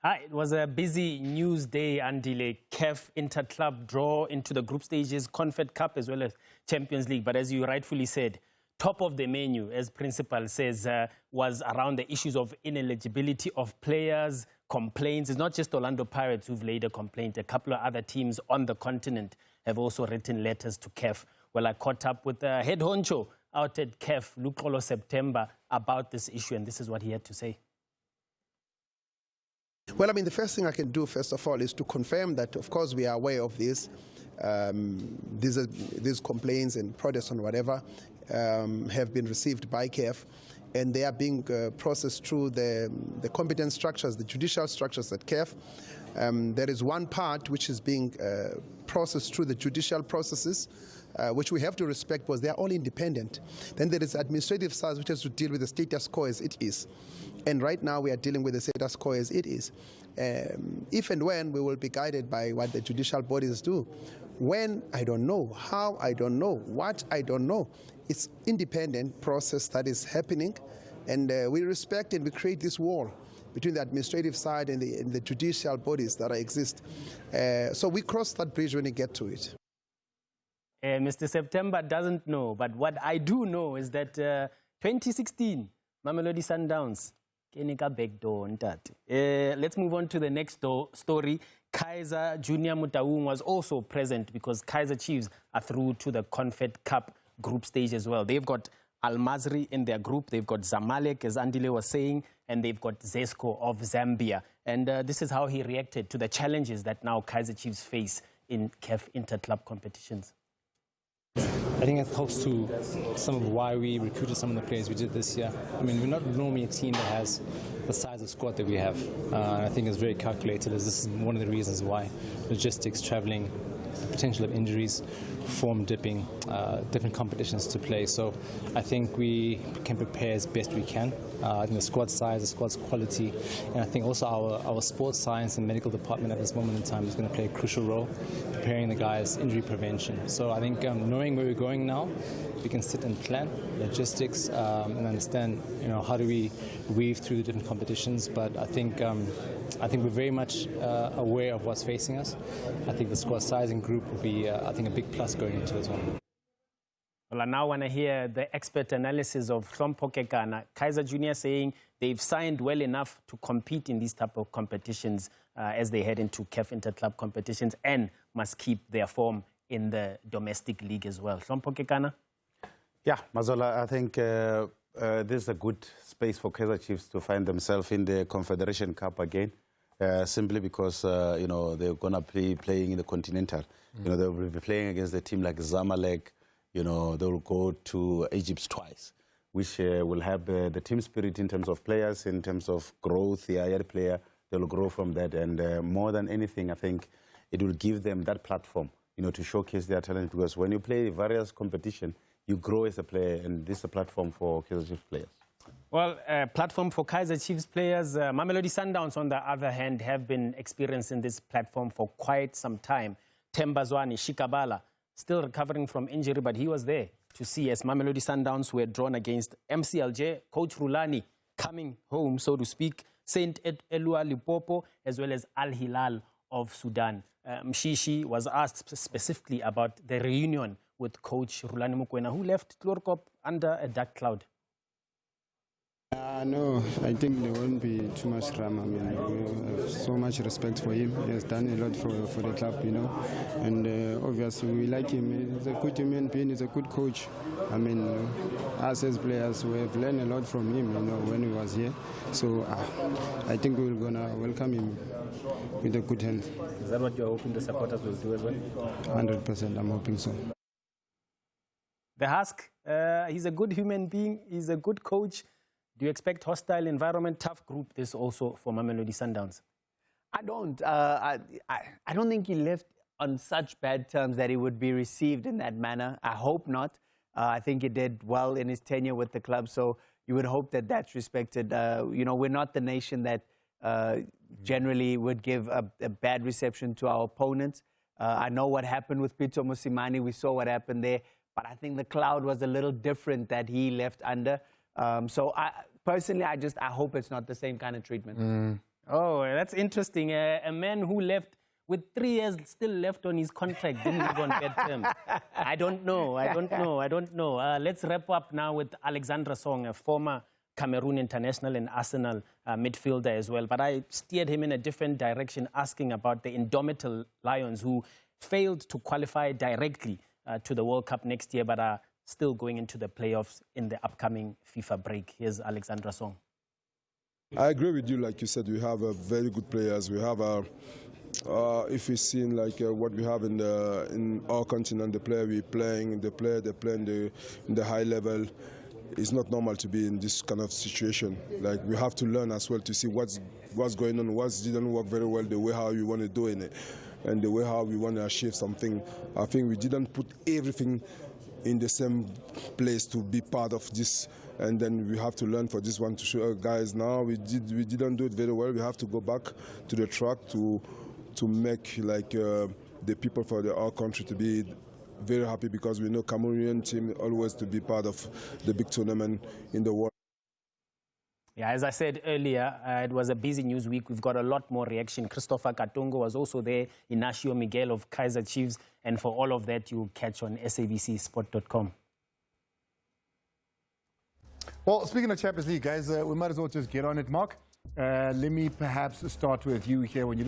It was a busy news day, Andile. CAF Interclub draw into the group stages, Confed Cup as well as Champions League. But as you rightfully said, top of the menu, as principal says, was around the issues of ineligibility of players, complaints. It's not just Orlando Pirates who've laid a complaint. A couple of other teams on the continent have also written letters to CAF. Well, I caught up with the head honcho out at CAF, Lukolo September, about this issue, and this is what he had to say. Well, I mean, the first thing I can do, first of all, is to confirm that, of course, we are aware of this. These complaints and protests and whatever have been received by CAF, and they are being processed through the competent structures, the judicial structures at CAF. There is one part which is being processed through the judicial processes, which we have to respect because they are all independent. Then there is administrative side which has to deal with the status quo as it is. And right now we are dealing with the status quo as it is. If and when, we will be guided by what the judicial bodies do. When, I don't know. How, I don't know. What, I don't know. It's independent process that is happening, and we respect and we create this wall between the administrative side and the judicial bodies that exist. So we cross that bridge when we get to it. Mr. September doesn't know, but what I do know is that 2016, Mamelodi Sundowns, let's move on to the next story. Kaizer Junior Motaung was also present because Kaizer Chiefs are through to the Confed Cup group stage as well. They've got Al Masry in their group, they've got Zamalek, as Andile was saying, and they've got Zesco of Zambia. And this is how he reacted to the challenges that now Kaizer Chiefs face in CAF Interclub competitions. I think it helps to some of why we recruited some of the players we did this year. I mean, we're not normally a team that has the size of squad that we have. I think it's very calculated, as this is one of the reasons why logistics, traveling, the potential of injuries, form dipping, different competitions to play. So I think we can prepare as best we can. I think the squad size, the squad's quality, and I think also our sports science and medical department at this moment in time is going to play a crucial role preparing the guys, injury prevention. So I think knowing where we're going now, we can sit and plan logistics and understand, how do we weave through the different competitions. But I think we're very much aware of what's facing us. I think the squad size and group will be, I think, a big plus going into the tournament. Well, I now want to hear the expert analysis of Mukoko. Kaizer Junior saying they've signed well enough to compete in these type of competitions as they head into CAF Interclub competitions and must keep their form in the domestic league as well. Mukoko? Yeah, Mazola, I think this is a good space for Kaizer Chiefs to find themselves in the Confederation Cup again, simply because, they're going to be playing in the Continental. They'll be playing against a team like Zamalek. They'll go to Egypt twice, which will have the team spirit in terms of players, in terms of growth. The higher player, they'll grow from that. And more than anything, I think it will give them that platform, to showcase their talent. Because when you play various competitions, you grow as a player, and this is a platform for Kaizer Chiefs players. Well, a platform for Kaizer Chiefs players. Mamelodi Sundowns, on the other hand, have been experiencing this platform for quite some time. Tembazwani, Shikabala, still recovering from injury, but he was there to see as Mamelodi Sundowns were drawn against MCLJ, Coach Rulani coming home, so to speak, Saint Elua Lipopo, as well as Al Hilal of Sudan. Mshishi was asked specifically about the reunion with Coach Rulani Mokwena, who left Tlorkop under a dark cloud. No, I think there won't be too much drama. I mean, we have so much respect for him. He has done a lot for the club, and obviously we like him. He's a good human being. He's a good coach. I mean, us as players, we have learned a lot from him, when he was here. So I think we're gonna welcome him with a good hand. Is that what you're hoping the supporters will do as well? 100%, I'm hoping so. The Husk, he's a good human being. He's a good coach. Do you expect hostile environment, tough group, this also for Mamelodi Sundowns? I don't. I don't think he left on such bad terms that he would be received in that manner. I hope not. I think he did well in his tenure with the club, so you would hope that that's respected. We're not the nation that generally would give a bad reception to our opponents. I know what happened with Pito Mosimane. We saw what happened there. But I think the cloud was a little different that he left under. So personally, I hope it's not the same kind of treatment. Oh, that's interesting. A man who left with 3 years still left on his contract didn't live on bad terms. I don't know. Let's wrap up now with Alexandra Song, a former Cameroon international and Arsenal midfielder as well. But I steered him in a different direction, asking about the Indomitable Lions, who failed to qualify directly to the World Cup next year, but are still going into the playoffs in the upcoming FIFA break. Here's Alexandra Song. I agree with you. Like you said, we have very good players. We have if we see like what we have in our continent, the player we're playing, they play in the high level. It's not normal to be in this kind of situation. Like we have to learn as well to see what's going on, what didn't work very well, the way how we want to do it, and the way how we want to achieve something. I think we didn't put everything in the same place to be part of this, and then we have to learn for this one to show guys now we didn't do it very well. We have to go back to the track to make like the people for our country to be very happy, because we know Cameroonian team always to be part of the big tournament in the world. Yeah, as I said earlier, it was a busy news week. We've got a lot more reaction. Christopher Katongo was also there, Inacio Miguel of Kaizer Chiefs, and for all of that, you'll catch on sabcsport.com. Well, speaking of Champions League, guys, we might as well just get on it, Mark. Let me perhaps start with you here. When you